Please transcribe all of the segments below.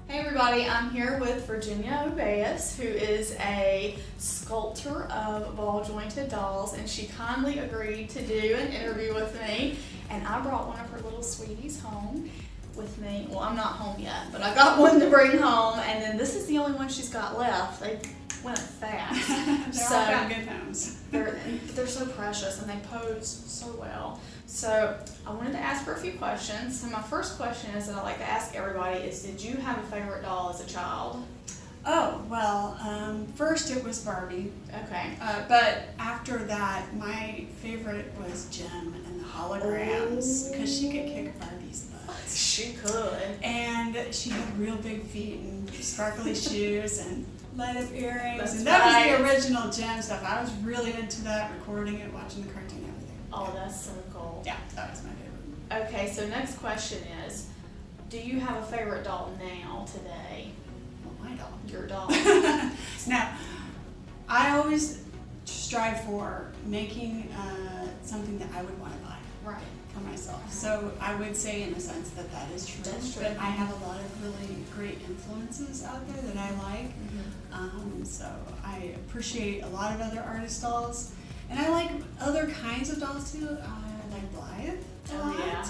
Hey everybody, I'm here with Virginia Obeas, who is a sculptor of ball jointed dolls, and she kindly agreed to do an interview with me, and I brought one of her little sweeties home with me. Well, I'm not home yet, but I got one to bring home, and then this is the only one she's got left. They went fast. They're all found good homes. They're so precious, and they pose so well. So I wanted to ask her a few questions. So my first question is that I like to ask everybody is, did you have a favorite doll as a child? Oh, well, first it was Barbie. Okay. But after that, my favorite was Jem and the holograms, because she could kick Barbie's butt. She could. And she had real big feet and sparkly shoes and light up earrings. That's and that right. was the original Jem stuff. I was really into that, recording it, watching the cartoon and everything. Oh, that's so cool. Yeah, that was my favorite. Okay, so next question is, do you have a favorite doll now today? Well, my doll. Your doll. Now, I always strive for making something that I would want to buy Right. for myself. So I would say, in a sense, that that is true. That's true. But I have a lot of really great influences out there that I like. So I appreciate a lot of other artist dolls. And I like other kinds of dolls too. I like Blythe a lot. Yeah.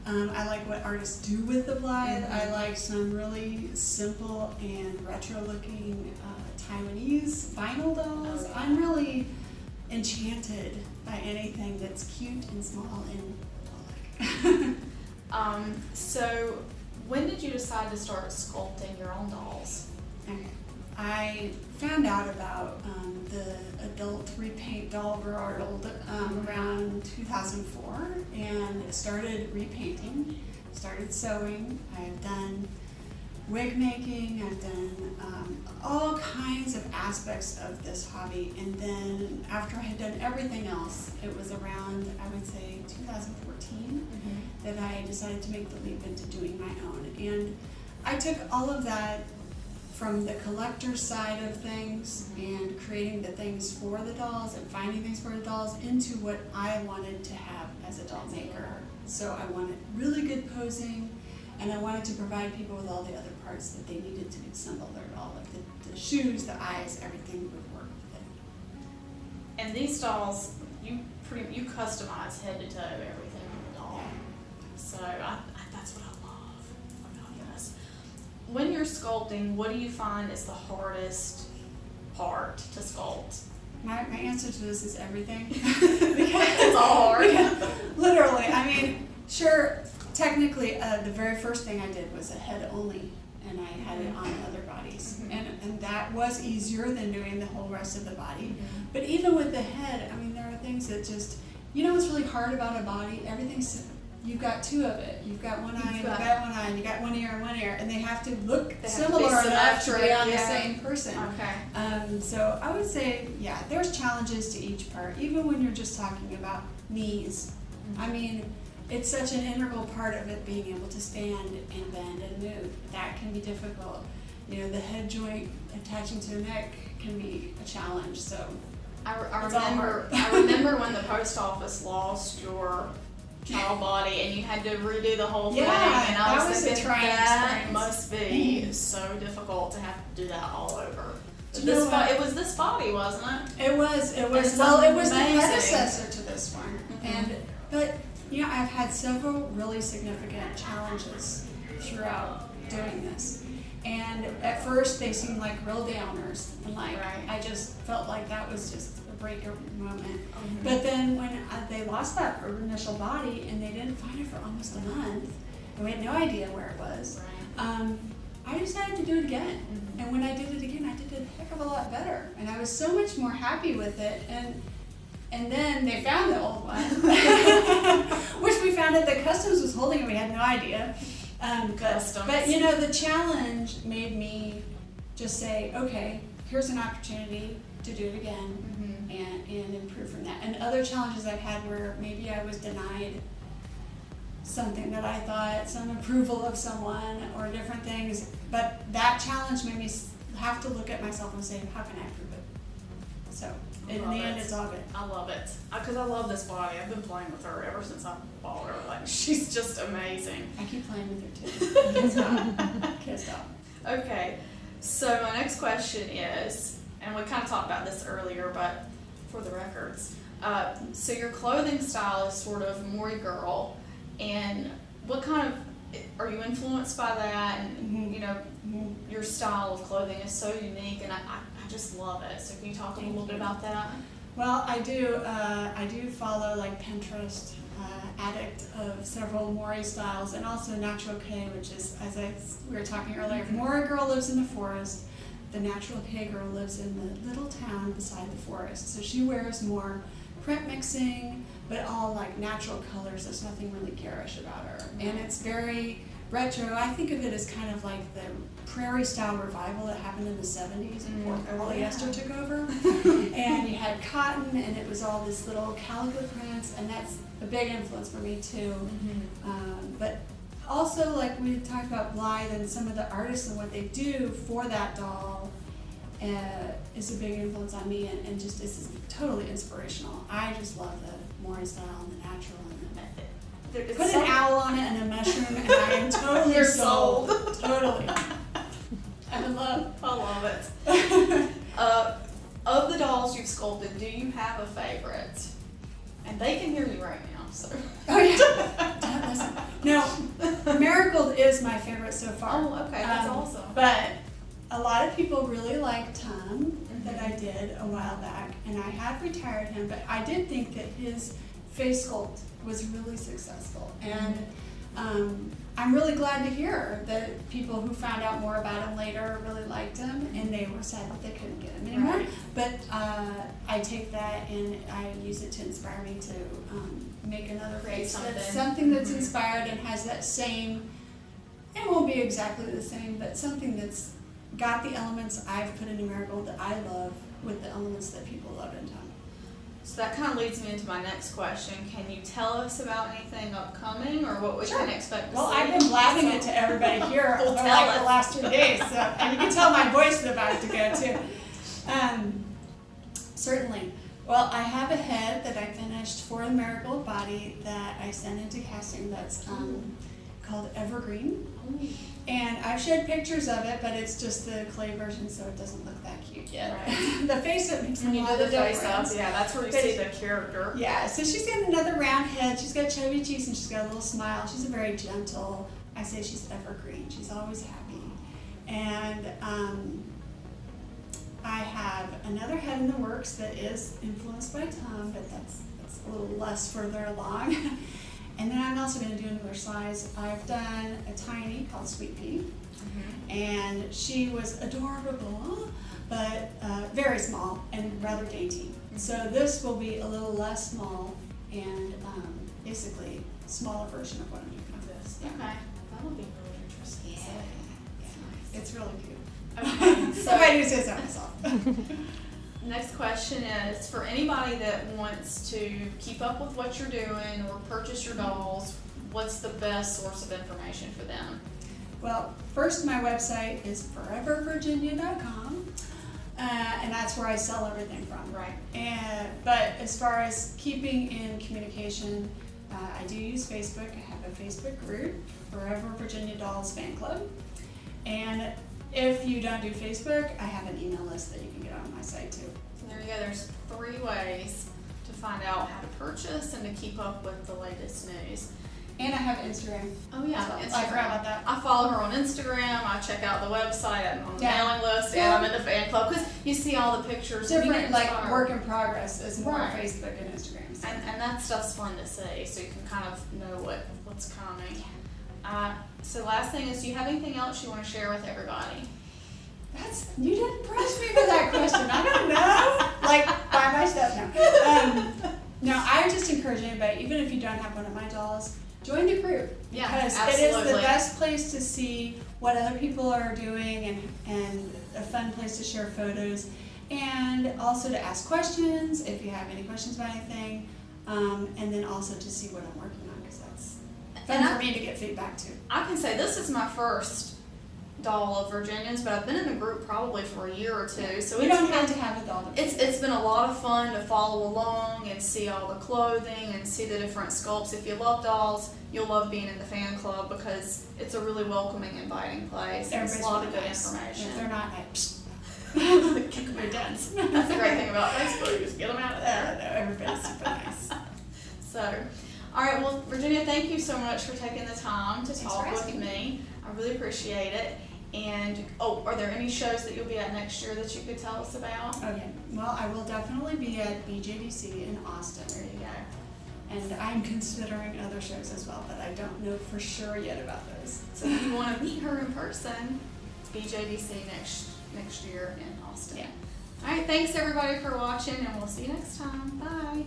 I like what artists do with the Blythe. I like some really simple and retro looking Taiwanese vinyl dolls. Oh, yeah. I'm really enchanted by anything that's cute and small and doll-like. So when did you decide to start sculpting your own dolls? Okay. I found out about the adult repaint doll world around 2004 and started repainting, started sewing. I've done wig making, I've done all kinds of aspects of this hobby, and then after I had done everything else, it was around, I would say, 2014 that I decided to make the leap into doing my own. And I took all of that from the collector side of things and creating the things for the dolls and finding things for the dolls into what I wanted to have as a doll maker. So I wanted really good posing, and I wanted to provide people with all the other parts that they needed to assemble their doll, like the shoes, the eyes, everything would work with it. And these dolls, you customize head to toe everything on the doll. So that's what I love about this. When you're sculpting, what do you find is the hardest part to sculpt? My answer to this is everything. It's all hard. Literally, I mean, sure, technically, the very first thing I did was a head only, and I had it on other bodies. And that was easier than doing the whole rest of the body. But even with the head, I mean, there are things that just, you know what's really hard about a body? Everything's, you've got two of it. You've got one eye, you've got one eye, and you got one ear, and they have to look similar enough to be on the same person. Okay. So I would say, yeah, there's challenges to each part, even when you're just talking about knees. I mean, it's such an integral part of it being able to stand and bend and move. That can be difficult. You know, the head joint attaching to the neck can be a challenge. So I remember when the post office lost your child body and you had to redo the whole thing, and I was thinking that must be so difficult to have to do that all over. It was this body, wasn't it? It was. Well, it was the predecessor to this one. But you know, I've had several really significant challenges throughout doing this. And at first they seemed like real downers, and like I just felt like that was just a breaker moment. But then when they lost that initial body and they didn't find it for almost a month, and we had no idea where it was, I decided to do it again. And when I did it again, I did it a heck of a lot better, and I was so much more happy with it. And then they found the old one, which we found out that Customs was holding, and we had no idea. But you know, the challenge made me just say, okay, here's an opportunity to do it again and improve from that. And other challenges I've had where maybe I was denied something that I thought, some approval of someone or different things, but that challenge made me have to look at myself and say, how can I improve it? So in the end, it's all good. I love it. Because I love this body. I've been playing with her ever since I bought her. Like, she's just amazing. I keep playing with her too. Can't stop. Can't stop. Okay, so my next question is, and we kind of talked about this earlier, but for the records, so your clothing style is sort of Maury girl, and what kind of, are you influenced by that? And you know, your style of clothing is so unique, and I just love it. So can you talk a little bit about that? Well, I do follow like Pinterest, addict of several Maury styles, and also Natural K, which is, we were talking earlier, if Maury girl lives in the forest, the Natural K girl lives in the little town beside the forest. So she wears more print mixing, but all like natural colors. There's nothing really garish about her, and it's very retro. I think of it as kind of like the prairie style revival that happened in the 70s before polyester took over. And you had cotton, and it was all this little calico prints, and that's a big influence for me too. But also, like we talked about Blythe and some of the artists and what they do for that doll is a big influence on me, and just is totally inspirational. I just love the Maury style and the natural. And put an owl on it and a mushroom, and I am totally You're sold. Totally. I'm in love. I love it. Of the dolls you've sculpted, do you have a favorite? And they can hear you right now, so. Oh yeah. Don't listen. No, Marigold is my favorite so far. Oh, okay, that's awesome. But a lot of people really like Tom that I did a while back, and I have retired him, but I did think that his face sculpt was really successful, and I'm really glad to hear that people who found out more about him later really liked him, and they were sad that they couldn't get him anymore. Right. But I take that and I use it to inspire me to make another face. That's something that's inspired and has that same, it won't be exactly the same, but something that's got the elements I've put into Marigold that I love with the elements that people love in Tom. So that kind of leads me into my next question. Can you tell us about anything upcoming, or what we can expect to see? Well, I've been blabbing it to everybody here Well, over tell like us. the last 2 days, so, and you can tell my voice is about to go too. Certainly. Well, I have a head that I finished for the Marigold body that I sent into casting that's called Evergreen. And I've showed pictures of it, but it's just the clay version, so it doesn't look that cute yet. Right. The face up makes a When you lot do of the face difference. up, yeah, that's where you But see the character. Yeah, so she's got another round head, she's got chubby cheeks, and she's got a little smile. She's a very gentle, I say she's evergreen, she's always happy. And I have another head in the works that is influenced by Tom, but that's a little less further along. And then I'm also going to do another size. I've done a tiny called Sweet Pea, and she was adorable, but very small and rather dainty. So this will be a little less small and basically a smaller version of what I'm doing with this. Yeah. Okay, that'll be really interesting. Yeah. It's really cute. Okay, So if I do say so myself. Next question is, for anybody that wants to keep up with what you're doing or purchase your dolls, what's the best source of information for them? Well, first my website is forevervirginia.com, and that's where I sell everything from. Right. But as far as keeping in communication, I do use Facebook. I have a Facebook group, Forever Virginia Dolls Fan Club. And if you don't do Facebook, I have an email list that you can get on my site too. So there you go, there's 3 ways to find out how to purchase and to keep up with the latest news. And I have Instagram. Oh yeah, So Instagram. I forgot about that. I follow her on Instagram, I check out the website, I'm on the Yeah. mailing list, Yeah. and I'm in the fan club, because you see all the pictures. and you Different, get like inspired. work in progress is more Right. Facebook and Instagram. So. And that stuff's fun to see, so you can kind of know what's coming. So last thing is, do you have anything else you want to share with everybody? You didn't press me for that question. I don't know. Like, buy my stuff now. No, I just encourage anybody, even if you don't have one of my dolls, join the group. Yeah, Because it absolutely. is the best place to see what other people are doing, and a fun place to share photos, and also to ask questions if you have any questions about anything, and then also to see what I'm working on, because that's fun for me to get feedback too. I can say this is my first doll of Virginia's, but I've been in the group probably for a year or two. So You it's don't been, have to have a doll. it's been a lot of fun to follow along and see all the clothing and see the different sculpts. If you love dolls, you'll love being in the fan club because it's a really welcoming, inviting place. And it's a lot of good information. If they're not, kick them your dens. That's the great thing about Facebook, just get them out of there. No, everybody's super nice. So, all right, well, Virginia, thank you so much for taking the time to Thanks talk for with asking. me. I really appreciate it. And, are there any shows that you'll be at next year that you could tell us about? Okay, well, I will definitely be at BJDC in Austin. There you go. And I'm considering other shows as well, but I don't know for sure yet about those. So if you want to meet her in person, BJDC next year in Austin. Yeah. All right, thanks everybody for watching, and we'll see you next time. Bye.